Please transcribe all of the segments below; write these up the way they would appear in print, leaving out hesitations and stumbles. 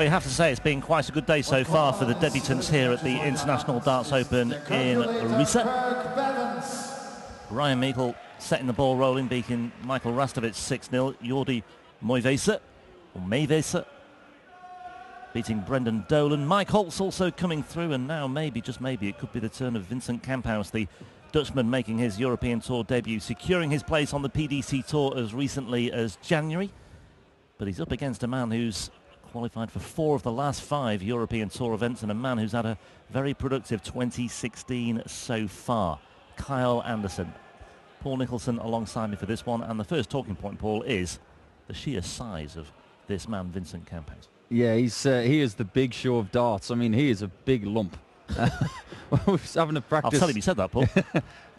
Well, you have to say it's been quite a good day so far for the debutants here at the International Darts Open in Riesa. Ryan Meikle setting the ball rolling, beating Michael Rastovic 6-0. Jordi Meivesa beating Brendan Dolan. Mike Holt's also coming through, and now maybe, just maybe, it could be the turn of Vincent Kamphuis, the Dutchman making his European Tour debut, securing his place on the PDC Tour as recently as January. But he's up against a man who's qualified for 4 of the last 5 European Tour events, and a man who's had a very productive 2016 so far. K.Anderson. Paul Nicholson alongside me for this one, and the first talking point, Paul, is the sheer size of this man, Vincent Kamphuis. Yeah, he is the big show of darts. I mean, he is a big lump. We're having a practice. I'll tell him you said that, Paul.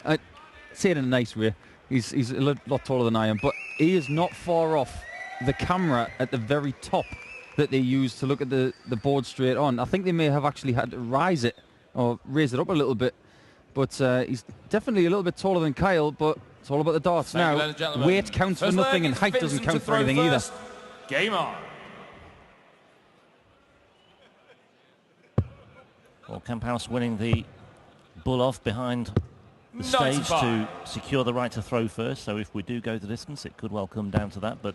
I say it in a nice way. He's a lot taller than I am, but he is not far off the camera at the very top that they use to look at the board straight on. I think they may have actually had to raise it up a little bit, but he's definitely a little bit taller than Kyle, but it's all about the darts. Now, weight counts for nothing and height doesn't count for anything either. Game on. Well, Kamphuis winning the bull off behind the stage to secure the right to throw first, so if we do go the distance, it could well come down to that. But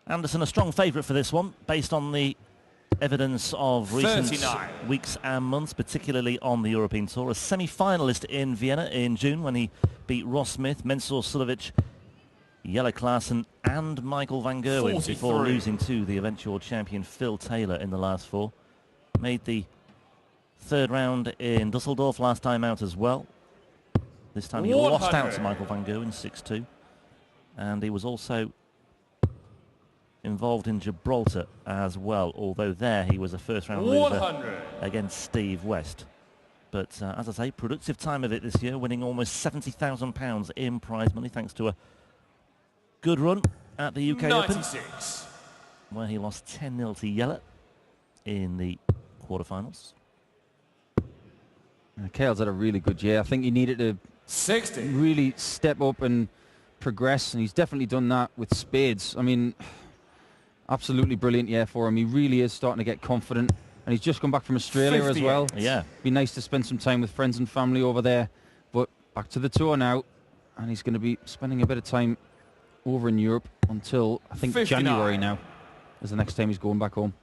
Anderson a strong favourite for this one, based on the evidence of recent weeks and months, particularly on the European Tour. A semi-finalist in Vienna in June when he beat Ross Smith, Mensur Suljovic, Jelle Klaassen and Michael van Gerwen before losing to the eventual champion Phil Taylor in the last 4. Made the 3rd round in Dusseldorf last time out as well. This time he lost out to Michael van Gerwen 6-2, and he was also involved in Gibraltar as well, although there he was a first-round loser against Steve West. But as I say, productive time of it this year, winning almost £70,000 in prize money thanks to a good run at the UK Open, where he lost 10-0 to Jelle in the quarterfinals. Kale's had a really good year. I think he needed to really step up and progress, and he's definitely done that with spades. I mean, absolutely brilliant year for him. He really is starting to get confident, and he's just come back from Australia as well. Yeah, be nice to spend some time with friends and family over there, but back to the tour now, and he's going to be spending a bit of time over in Europe until I think January now is the next time he's going back home.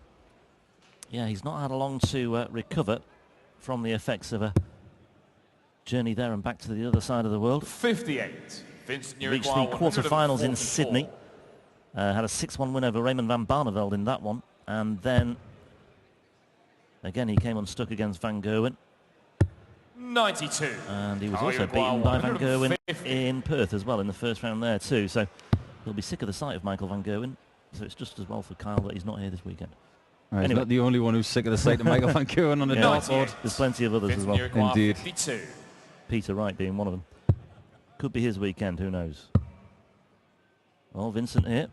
Yeah, he's not had long to recover from the effects of a journey there and back to the other side of the world. 58. Vincent reached the quarterfinals in Sydney. Had a 6-1 win over Raymond van Barneveld in that one, and then again he came unstuck against Van Gerwen. 92. And he was also beaten by Van Gerwen in Perth as well in the first round there too. So he'll be sick of the sight of Michael Van Gerwen. So it's just as well for Kyle that he's not here this weekend. Right, anyway. He's not the only one who's sick of the sight of Michael Van Gerwen on the dartboard. There's plenty of others as well. Indeed. 52. Peter Wright being one of them. Could be his weekend, who knows. Well, Vincent here,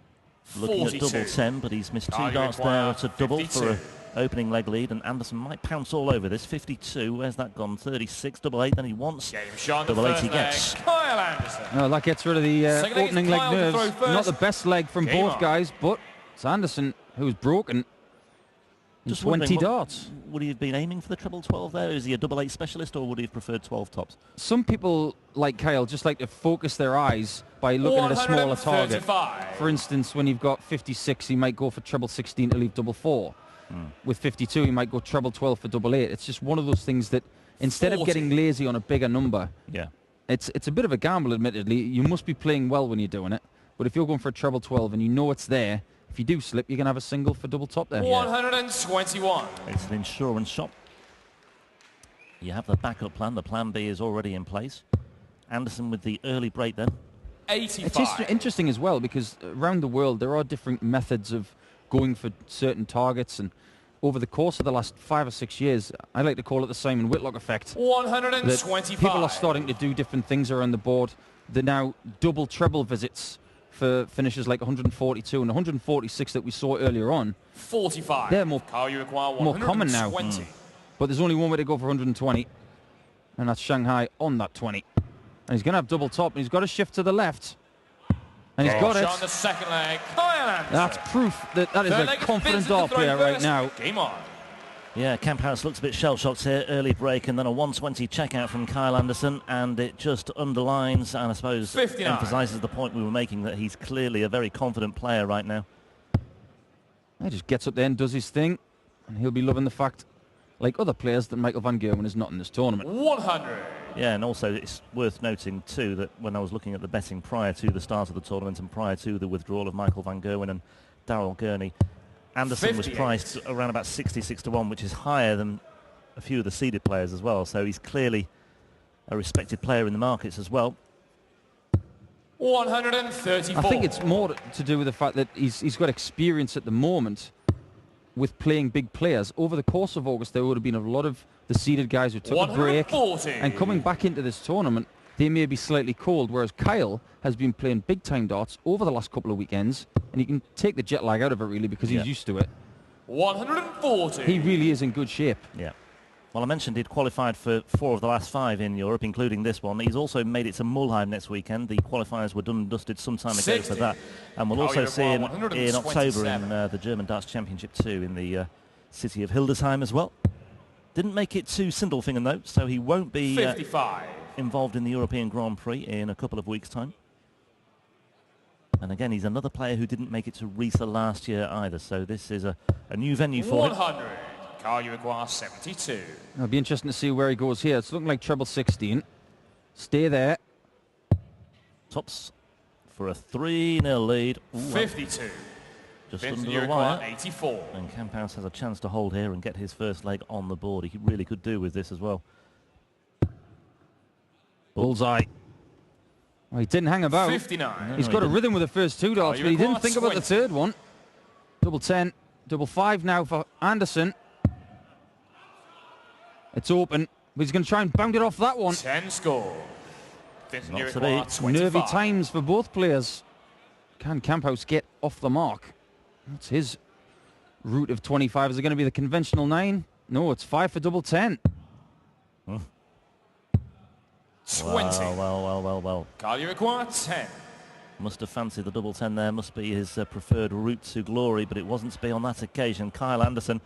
looking 42. At double 10, but he's missed 2 darts there at a double 52. For an opening leg lead, and Anderson might pounce all over this. 52, where's that gone? 36, double 8, then he wants. Double 8 he gets. No, that gets rid of the opening leg nerves. Not the best leg from both guys, but it's Anderson who's broken. Just 20 darts. Would he have been aiming for the treble 12 there? Is he a double 8 specialist, or would he have preferred 12 tops? Some people, like Kyle, just like to focus their eyes by looking at a smaller target. For instance, when you've got 56, he might go for treble 16 to leave double 4. With 52, he might go treble 12 for double 8. It's just one of those things that instead of getting lazy on a bigger number, it's a bit of a gamble, admittedly. You must be playing well when you're doing it. But if you're going for a treble 12 and you know it's there, if you do slip, you can have a single for double top there. 121. It's an insurance shot. You have the backup plan. The plan B is already in place. Anderson with the early break then. 85. It's interesting as well, because around the world there are different methods of going for certain targets, and over the course of the last 5 or 6 years, I like to call it the Simon Whitlock effect. 125. People are starting to do different things around the board. They're now double treble visits for finishes like 142 and 146 that we saw earlier on. 45. They're more common now. But there's only one way to go for 120, and that's Shanghai on that 20. And he's going to have double top, and he's got to shift to the left. And he's got it. On the second leg. Kyle Anderson. That's proof that is a confident dart player right now. Game on. Yeah, Kamphuis looks a bit shell-shocked here. Early break and then a 120 checkout from Kyle Anderson, and it just underlines and I suppose 59. emphasises the point we were making that he's clearly a very confident player right now. He just gets up there and does his thing, and he'll be loving the fact, like other players, that Michael van Gerwen is not in this tournament. 100. Yeah, and also it's worth noting too that when I was looking at the betting prior to the start of the tournament and prior to the withdrawal of Michael van Gerwen and Daryl Gurney, Anderson was priced around about 66-1, which is higher than a few of the seeded players as well. So he's clearly a respected player in the markets as well. 134. I think it's more to do with the fact that he's got experience at the moment with playing big players. Over the course of August, there would have been a lot of the seeded guys who took a break, and coming back into this tournament, they may be slightly cold, whereas Kyle has been playing big-time darts over the last couple of weekends, and you can take the jet lag out of it, really, because he's used to it. 140. He really is in good shape. Yeah. Well, I mentioned he'd qualified for 4 of the last 5 in Europe, including this one. He's also made it to Mulheim next weekend. The qualifiers were done and dusted some time ago for that. And we'll also see him in October in the German Darts Championship 2 in the city of Hildesheim as well. Didn't make it to Sindelfingen, though, so he won't be 55. Involved in the European Grand Prix in a couple of weeks' time. And again, he's another player who didn't make it to Riesa last year either, so this is a new venue for 100. Kamphuis 72. It'll be interesting to see where he goes here. It's looking like treble 16. Stay there. Tops for a 3-0 lead. Ooh, 52. Just under the wire. 84. And Kamphuis has a chance to hold here and get his first leg on the board. He really could do with this as well. Bullseye. Well, he didn't hang about. 59. He's got a rhythm with the first 2 darts, but he didn't think about the third one. Double 10, double 5 now for Anderson. It's open, but he's going to try and bound it off that one. 10 score. Not to be. Nervy times for both players. Can Kamphuis get off the mark? What's his route of 25? Is it going to be the conventional 9? No, it's 5 for double 10. Huh. 20. Well. Kamphuis 10. Must have fancied the double 10 there. Must be his preferred route to glory, but it wasn't to be on that occasion. Kyle Anderson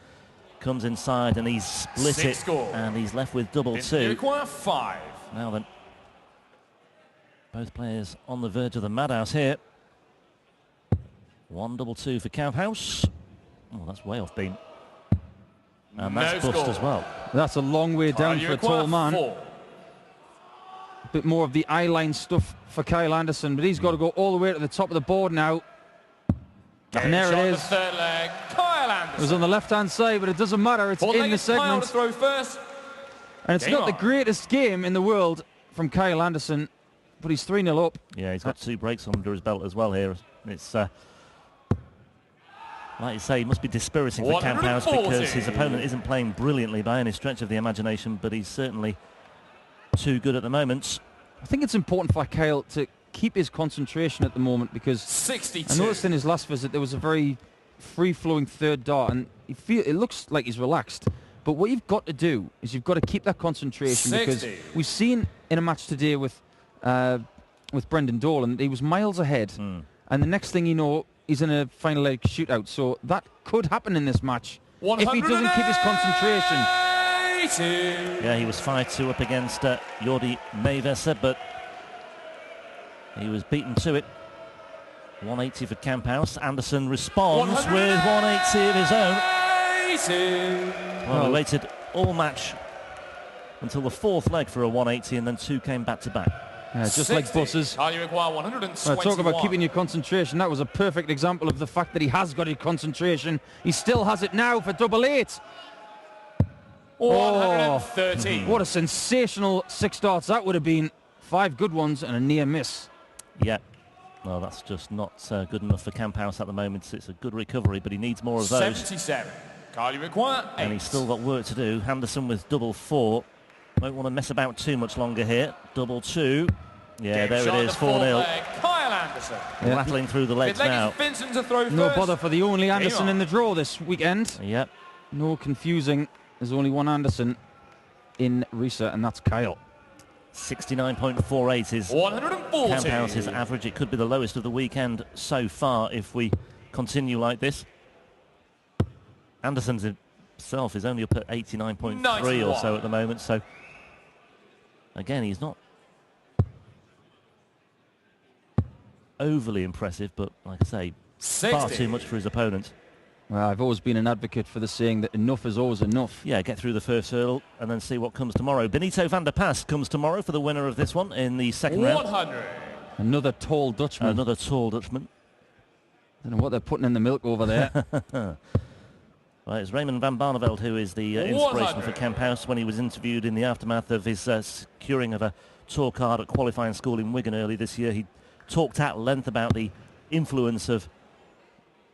comes inside and he's split it, score. And he's left with double 2. 5. Now then, both players on the verge of the madhouse here. 1 double 2 for Kamphuis. Oh, that's way off beam. And that's bust as well. That's a long way down for a tall man. 4. A bit more of the eye-line stuff for Kyle Anderson, but he's got to go all the way to the top of the board now. And there it is. The third leg. Kyle Anderson. It was on the left-hand side, but it doesn't matter. It's in the segment. To throw first. And it's not the greatest game in the world from Kyle Anderson, but he's 3-0 up. Yeah, he's got 2 breaks under his belt as well here. It's like you say, he must be dispiriting for Kamphuis because his opponent isn't playing brilliantly by any stretch of the imagination, but he's certainly too good at the moment. I think it's important for Kyle to keep his concentration at the moment because 62. I noticed in his last visit there was a very free-flowing third dart, and it looks like he's relaxed. But what you've got to do is you've got to keep that concentration 60. because we've seen in a match today with Brendan Dolan, he was miles ahead, and the next thing you know, he's in a final leg shootout. So that could happen in this match if he doesn't keep his concentration. Yeah, he was 5-2 up against Jordi Meyvesse, but he was beaten to it. 180 for Kamphuis. Anderson responds with 180 of his own. Well, we waited all match until the 4th leg for a 180, and then 2 came back to back. Yeah, just like buses. Talk about keeping your concentration. That was a perfect example of the fact that he has got his concentration. He still has it now for double 8. 113. What a sensational 6 darts that would have been. 5 good ones and a near miss. Yeah. Well, that's just not good enough for Kamphuis at the moment. It's a good recovery, but he needs more of those. 77. Kamphuis 8. And he's still got work to do. Henderson with double 4. Won't want to mess about too much longer here. Double 2. Yeah, there it is, 4-0. Kyle Anderson. Rattling through the legs now. To throw no bother for the only Anderson in the draw this weekend. Yep. No confusing. There's only one Anderson in Riesa, and that's Kyle. 69.48 is Kamphuis' average. It could be the lowest of the weekend so far if we continue like this. Anderson's himself is only up at 89.3 or so at the moment, so again, he's not overly impressive, but like I say, 60. far too much for his opponent. Well, I've always been an advocate for the saying that enough is always enough. Yeah, get through the first hurdle and then see what comes tomorrow. Benito van der Pas comes tomorrow for the winner of this one in the second 100. round. Another tall Dutchman. Another tall Dutchman. I don't know what they're putting in the milk over there. Well, it's Raymond van Barneveld who is the inspiration for Kamphuis when he was interviewed in the aftermath of his securing of a tour card at qualifying school in Wigan early this year. He talked at length about the influence of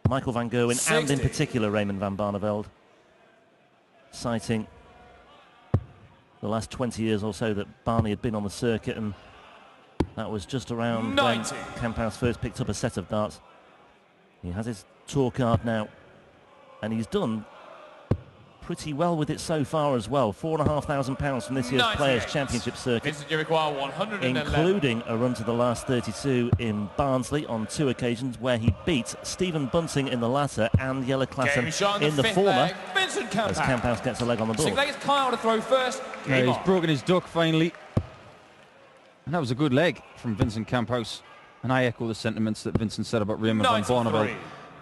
Michael van Gerwen 60. and in particular Raymond van Barneveld, citing the last 20 years or so that Barney had been on the circuit, and that was just around 90. when Kamphuis first picked up a set of darts. He has his tour card now, and he's done pretty well with it so far as well. £4,500 from this year's 98. Players' Championship circuit, Vincent, you require 111. including a run to the last 32 in Barnsley on 2 occasions where he beat Stephen Bunting in the latter and Jelle Game shot Klaassen in the former, leg. Vincent as Kamphuis gets a leg on the Six board. leg is Kyle to throw first. Yeah, Game he's on. broken his duck finally. And that was a good leg from Vincent Kamphuis. And I echo the sentiments that Vincent said about Raymond van 93. Barneveld.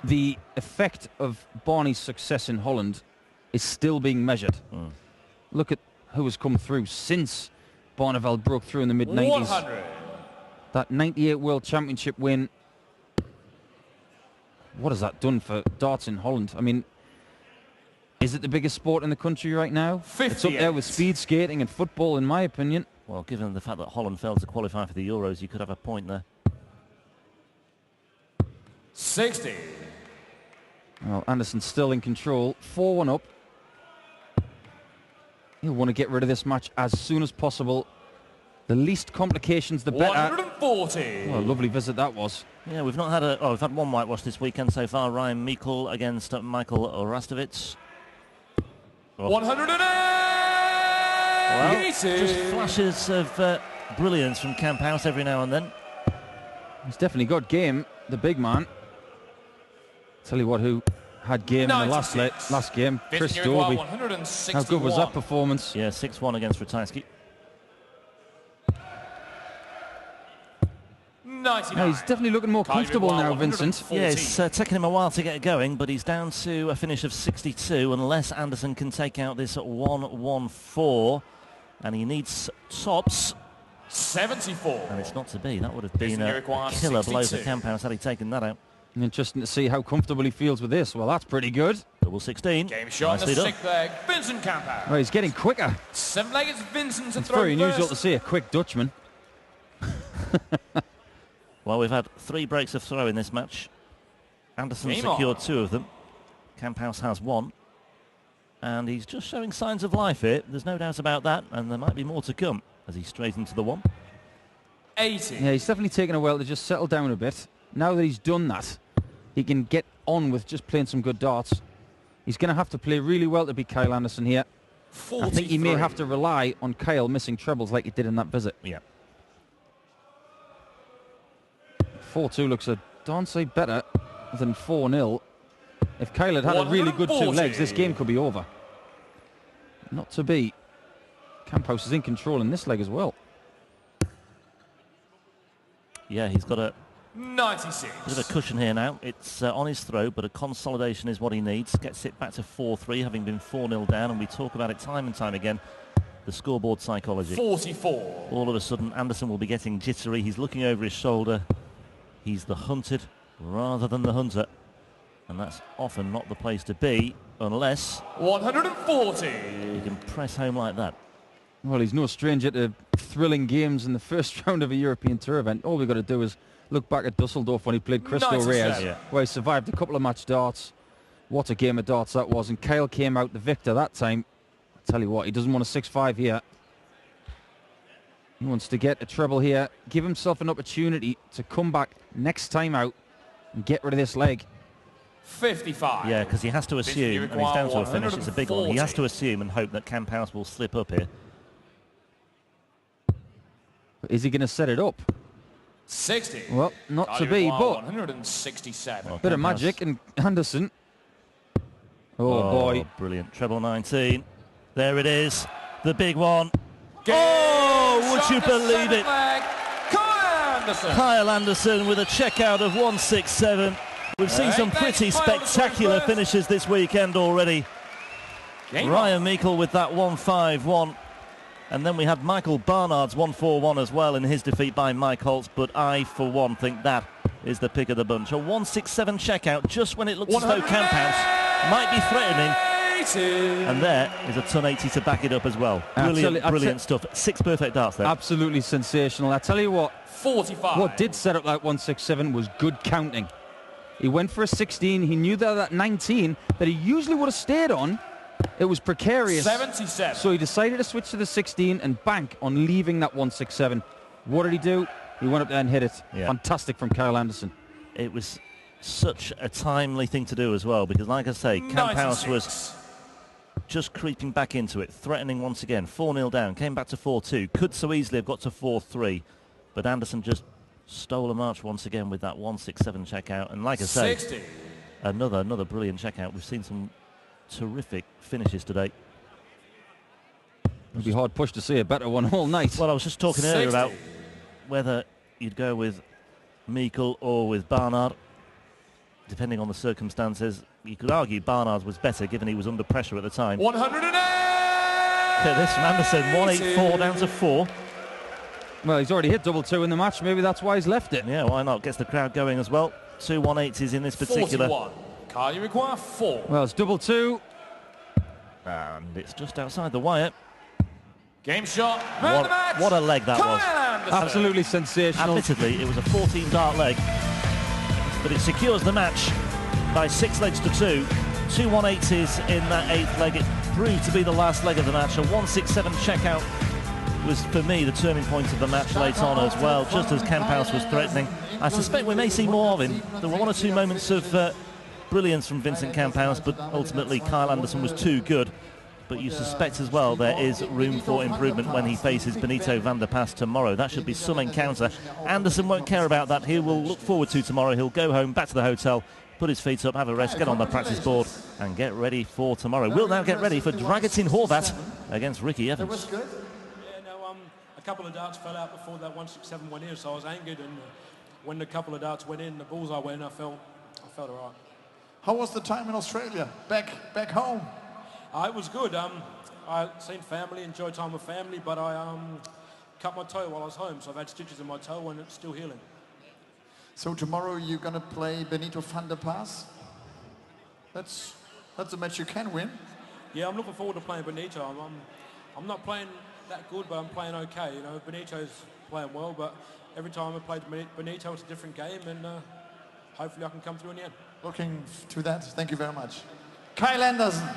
The effect of Barney's success in Holland is still being measured. Look at who has come through since Barneveld broke through in the mid-90s. 100. That 98 World Championship win. What has that done for darts in Holland? I mean, is it the biggest sport in the country right now? It's up there with 58. speed skating and football, in my opinion. Well, given the fact that Holland failed to qualify for the Euros, you could have a point there. 60. Well, Anderson's still in control. 4-1 up. He'll want to get rid of this match as soon as possible. The least complications, the better. 140. Well, a lovely visit that was. Yeah, we've not had we've had one whitewash this weekend so far. Ryan Meikle against Michael Orastovic. 180. Well, just flashes of brilliance from Kamphuis every now and then. He's definitely got game, the big man. Tell you what, who had game in the last game? Chris Dobie. How good was that performance? Yeah, 6-1 against Ratajski. 99. No, he's definitely looking more comfortable now, Vincent. Yeah, it's taken him a while to get going, but he's down to a finish of 62 unless Anderson can take out this 1-1-4, and he needs tops. 74. And it's not to be. That would have been a requires killer blow for 62. Kamphuis had he taken that out. Interesting to see how comfortable he feels with this. Well, that's pretty good. Double 16. Game shot in Nicely the done. 6th leg. Vincent Kamphuis. Well, he's getting quicker. 7th leg is Vincent to It's throw very unusual to first. see a quick Dutchman. Well, we've had 3 breaks of throw in this match. Anderson Game secured on. 2 of them. Kamphuis has 1. And he's just showing signs of life here. There's no doubt about that. And there might be more to come as he's straight into the 1. 80. Yeah, he's definitely taken a while to just settle down a bit. Now that he's done that, he can get on with just playing some good darts. He's going to have to play really well to beat Kyle Anderson here. 43. I think he may have to rely on Kyle missing trebles like he did in that visit. Yeah. 4-2 looks a darn sight better than 4-0. If Kyle had had a really good 2 legs, this game could be over. Not to be. Kamphuis is in control in this leg as well. Yeah, he's got a 96. bit of a cushion here now. It's on his throat, but a consolidation is what he needs. Gets it back to 4-3, having been 4-0 down, and we talk about it time and time again. The scoreboard psychology. 44. All of a sudden, Anderson will be getting jittery. He's looking over his shoulder. He's the hunted rather than the hunter. And that's often not the place to be unless 140. you can press home like that. Well, he's no stranger to thrilling games in the first round of a European Tour event. All we've got to do is look back at Dusseldorf when he played Cristo 97. Reyes, Yeah. where he survived a couple of match darts. What a game of darts that was. And Kyle came out the victor that time. I'll tell you what, he doesn't want a 6-5 here. He wants to get a treble here, give himself an opportunity to come back next time out and get rid of this leg. 55. Yeah, because he has to assume, and he's down to a finish, it's a big one. He has to assume and hope that Kamphuis will slip up here. But is he going to set it up? 60. Well, not to be, but 167. bit of magic, and Anderson. Oh, boy. Brilliant. Treble 19. There it is. The big one. Would you believe it? K.Anderson. Kyle Anderson with a checkout of 167. We've seen some pretty spectacular finishes this weekend already. Ryan Meikle with that 151. And then we had Michael Barnard's 141 as well in his defeat by Mike Holtz. But I, for one, think that is the pick of the bunch. A 167 checkout just when it looks as though Kamphuis might be threatening. And there is a ton 80 to back it up as well. Brilliant stuff. 6 perfect darts there. Absolutely sensational. I tell you what, 45. What did set up that 167 was good counting. He went for a 16. He knew that 19 that he usually would have stayed on, it was precarious. 77. So he decided to switch to the 16 and bank on leaving that 167. What did he do? He went up there and hit it. Yeah. Fantastic from Kyle Anderson. It was such a timely thing to do as well, because like I say, Kamphuis was just creeping back into it, threatening once again. 4-0 down, came back to 4-2. Could so easily have got to 4-3, but Anderson just stole a march once again with that 167 checkout. And like I say, 60. another brilliant checkout. We've seen some terrific finishes today. It'd be hard pushed to see a better one all night. Well, I was just talking earlier about whether you'd go with Meikle or with Barnard, depending on the circumstances. You could argue Barnard was better given he was under pressure at the time. 108. Look at this from Anderson, 184 down to 4. Well, he's already hit double 2 in the match. Maybe that's why he's left it. Yeah, why not? Gets the crowd going as well. 2 180s in this particular. 41. Carl, you require 4. Well, it's double 2. And it's just outside the wire. Game shot. Man of the match. What a leg that was. Anderson. Absolutely sensational. Admittedly, it was a 14-dart leg, but it secures the match by 6 legs to 2. 2 180s in that 8th leg. It proved to be the last leg of the match. A 167 checkout was, for me, the turning point of the match late on as well, just as Kamphuis was threatening. I suspect we may see more of him. There were 1 or 2 moments of brilliance from Vincent Kamphuis, but ultimately Kyle Anderson was too good. But you suspect as well there is room for improvement when he faces Benito van der Pas tomorrow. That should be some encounter. Anderson won't care about that. He will look forward to tomorrow. He'll go home, back to the hotel, put his feet up, have a rest, get on the practice board and get ready for tomorrow. We'll now get ready for Dragutin Horvat against Ricky Evans. Yeah, no, a couple of darts fell out before that 167 went in, so I was angered, and when the couple of darts went in, the bullseye went in, I felt all right. How was the time in Australia? Back home? It was good. I seen family, enjoyed time with family, but I cut my toe while I was home, so I've had stitches in my toe and it's still healing. So tomorrow you're going to play Benito van der Pas? That's a match you can win. Yeah, I'm looking forward to playing Benito. I'm not playing that good, but I'm playing okay. You know, Benito's playing well, but every time I play Benito, it's a different game, and hopefully I can come through in the end. Looking to that. Thank you very much. Kyle Anderson.